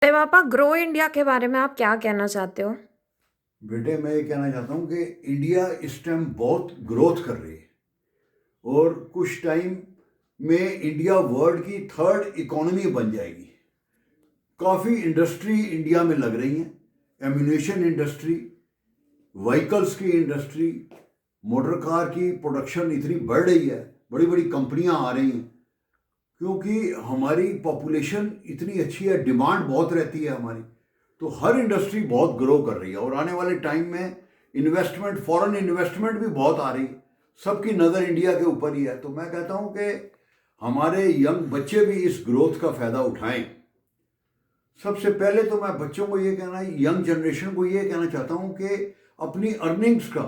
अरे पापा, grow India के बारे में आप क्या कहना चाहते हो? बेटे, मैं ये कहना चाहता हूँ कि इंडिया इस टाइम बहुत ग्रोथ कर रही है और कुछ टाइम में इंडिया वर्ल्ड की थर्ड इकोनॉमी बन जाएगी। काफ़ी इंडस्ट्री इंडिया में लग रही हैं। एम्यूनेशन इंडस्ट्री, व्हीकल्स की इंडस्ट्री, मोटर कार की प्रोडक्शन इतनी बढ़ रही है, बड़ी बड़ी कंपनियां आ रही हैं क्योंकि हमारी पॉपुलेशन इतनी अच्छी है, डिमांड बहुत रहती है हमारी। तो हर इंडस्ट्री बहुत ग्रो कर रही है और आने वाले टाइम में इन्वेस्टमेंट, फॉरेन इन्वेस्टमेंट भी बहुत आ रही है। सबकी नज़र इंडिया के ऊपर ही है। तो मैं कहता हूँ कि हमारे यंग बच्चे भी इस ग्रोथ का फ़ायदा उठाएं। सबसे पहले तो मैं बच्चों को ये कहना, यंग जनरेशन को ये कहना चाहता हूँ कि अपनी अर्निंग्स का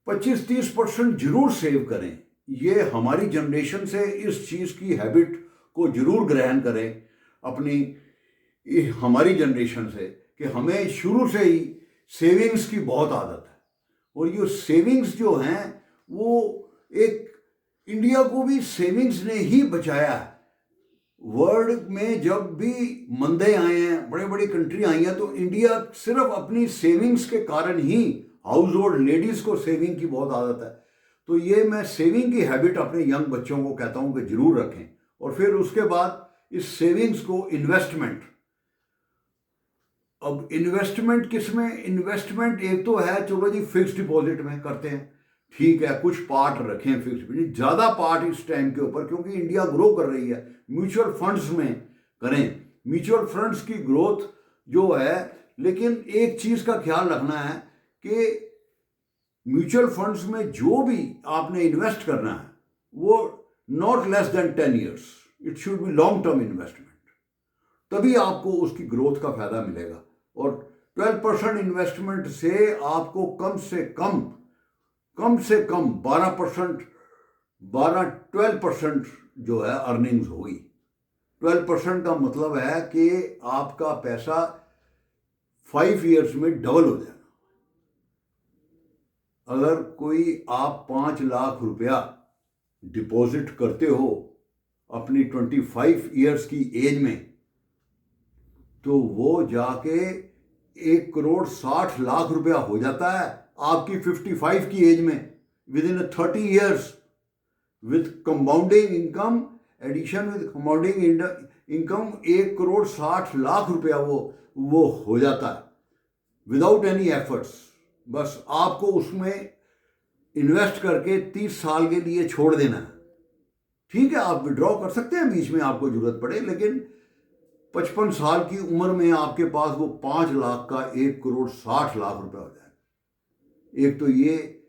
25-30% जरूर सेव करें। ये हमारी जनरेशन से इस चीज़ की हैबिट को जरूर ग्रहण करें अपनी हमारी जनरेशन से, कि हमें शुरू से ही सेविंग्स की बहुत आदत है। और ये सेविंग्स जो हैं वो एक, इंडिया को भी सेविंग्स ने ही बचाया है। वर्ल्ड में जब भी मंदे आए हैं, बड़े बड़ी कंट्री आई हैं, तो इंडिया सिर्फ अपनी सेविंग्स के कारण ही, हाउस होल्ड लेडीज़ को सेविंग की बहुत आदत है। तो ये मैं सेविंग की हैबिट अपने यंग बच्चों को कहता हूँ कि जरूर रखें। और फिर उसके बाद इस सेविंग्स को इन्वेस्टमेंट, अब इन्वेस्टमेंट किस में? इन्वेस्टमेंट एक तो है, चलो जी फिक्स डिपॉजिट में करते हैं, ठीक है, कुछ पार्ट रखें फिक्स डिपॉजिट, ज़्यादा पार्ट इस टाइम के ऊपर क्योंकि इंडिया ग्रो कर रही है। म्यूचुअल फंड्स में करें, म्यूचुअल फंड्स की ग्रोथ जो है। लेकिन एक चीज़ का ख्याल रखना है कि म्यूचुअल फंड्स में जो भी आपने इन्वेस्ट करना है वो not less than 10 years, it should be long term investment. तभी आपको उसकी ग्रोथ का फायदा मिलेगा। और 12% इन्वेस्टमेंट से आपको कम से कम 12%, 12% जो है अर्निंग्स होगी। 12% का मतलब है कि आपका पैसा 5 years में डबल हो जाएगा। अगर कोई आप 5 लाख रुपया डिपॉजिट करते हो अपनी 25 years की एज में, तो वो जाके 1,60,00,000 हो जाता है आपकी 55 की एज में, within 30 years, with compounding income, addition with compounding income, 1,60,00,000 वो हो जाता है विदाउट एनी एफर्ट्स। बस आपको उसमें इन्वेस्ट करके 30 साल के लिए छोड़ देना है। ठीक है, आप विड्रॉ कर सकते हैं बीच में आपको जरूरत पड़े, लेकिन 55 साल की उम्र में आपके पास वो 5 लाख का 1,60,00,000 हो जाए। एक तो ये,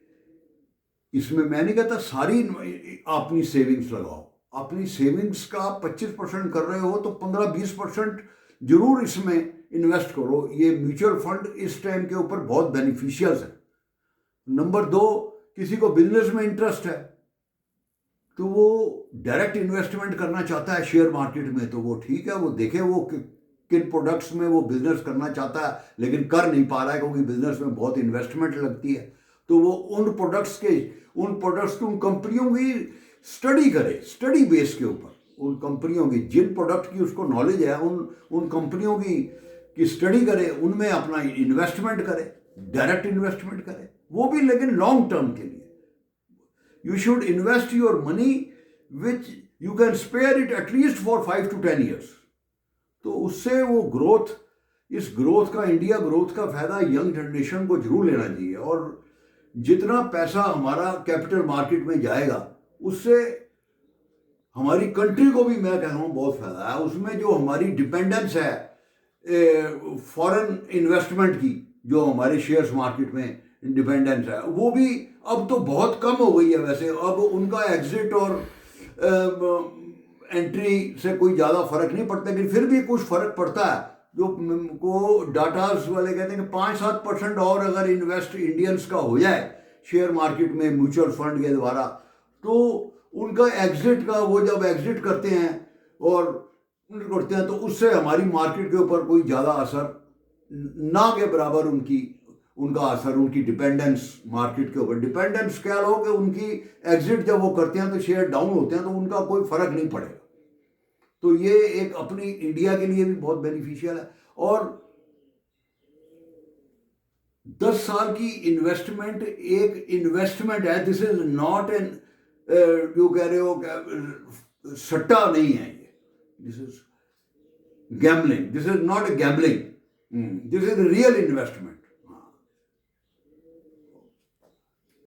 इसमें मैं नहीं कहता सारी अपनी सेविंग्स लगाओ, अपनी सेविंग्स का 25% कर रहे हो तो 15-20% जरूर इसमें इन्वेस्ट करो। ये म्यूचुअल फंड इस टाइम के ऊपर बहुत बेनिफिशियल है। नंबर 2, किसी को बिजनेस में इंटरेस्ट है तो वो डायरेक्ट इन्वेस्टमेंट करना चाहता है शेयर मार्केट में, तो वो ठीक है, वो देखे वो किन प्रोडक्ट्स में वो बिजनेस करना चाहता है लेकिन कर नहीं पा रहा है क्योंकि बिजनेस में बहुत इन्वेस्टमेंट लगती है। तो वो उन प्रोडक्ट्स की, उन कंपनियों की स्टडी करे, स्टडी बेस के ऊपर उन कंपनियों की, जिन प्रोडक्ट की उसको नॉलेज है, उन कंपनियों की स्टडी करे, उनमें अपना इन्वेस्टमेंट करे, डायरेक्ट इन्वेस्टमेंट करे, वो भी लेकिन लॉन्ग टर्म के लिए। You should invest your money which you can spare it at least for 5 to 10 years. तो उससे वो ग्रोथ, इस ग्रोथ का, इंडिया ग्रोथ का फायदा यंग जनरेशन को जरूर लेना चाहिए। और जितना पैसा हमारा कैपिटल मार्केट में जाएगा उससे हमारी कंट्री को भी, मैं कह रहा हूँ, बहुत फायदा है। उसमें जो हमारी डिपेंडेंस है फॉरेन इन्वेस्टमेंट की, जो हमारे शेयर्स मार्केट में डिपेंडेंस है, वो भी अब तो बहुत कम हो गई है। वैसे अब उनका एग्जिट और एंट्री से कोई ज़्यादा फर्क नहीं पड़ता, लेकिन फिर भी कुछ फर्क पड़ता है। जो को डाटास वाले कहते हैं कि 5-7% और अगर इन्वेस्ट इंडियंस का हो जाए शेयर मार्केट में म्यूचुअल फंड के द्वारा, तो उनका एग्जिट का, वो जब एग्जिट करते हैं तो उससे हमारी मार्केट के ऊपर कोई ज़्यादा असर ना के बराबर उनका असर, उनकी डिपेंडेंस मार्केट के ऊपर, डिपेंडेंस कह लो कि उनकी एग्जिट जब वो करते हैं तो शेयर डाउन होते हैं, तो उनका कोई फर्क नहीं पड़ेगा। तो ये एक अपनी इंडिया के लिए भी बहुत बेनिफिशियल है। और 10 साल की इन्वेस्टमेंट एक इन्वेस्टमेंट है, दिस इज नॉट एन, जो कह रहे हो सट्टा नहीं है ये, this is gambling, this is not a gambling, this is real investment.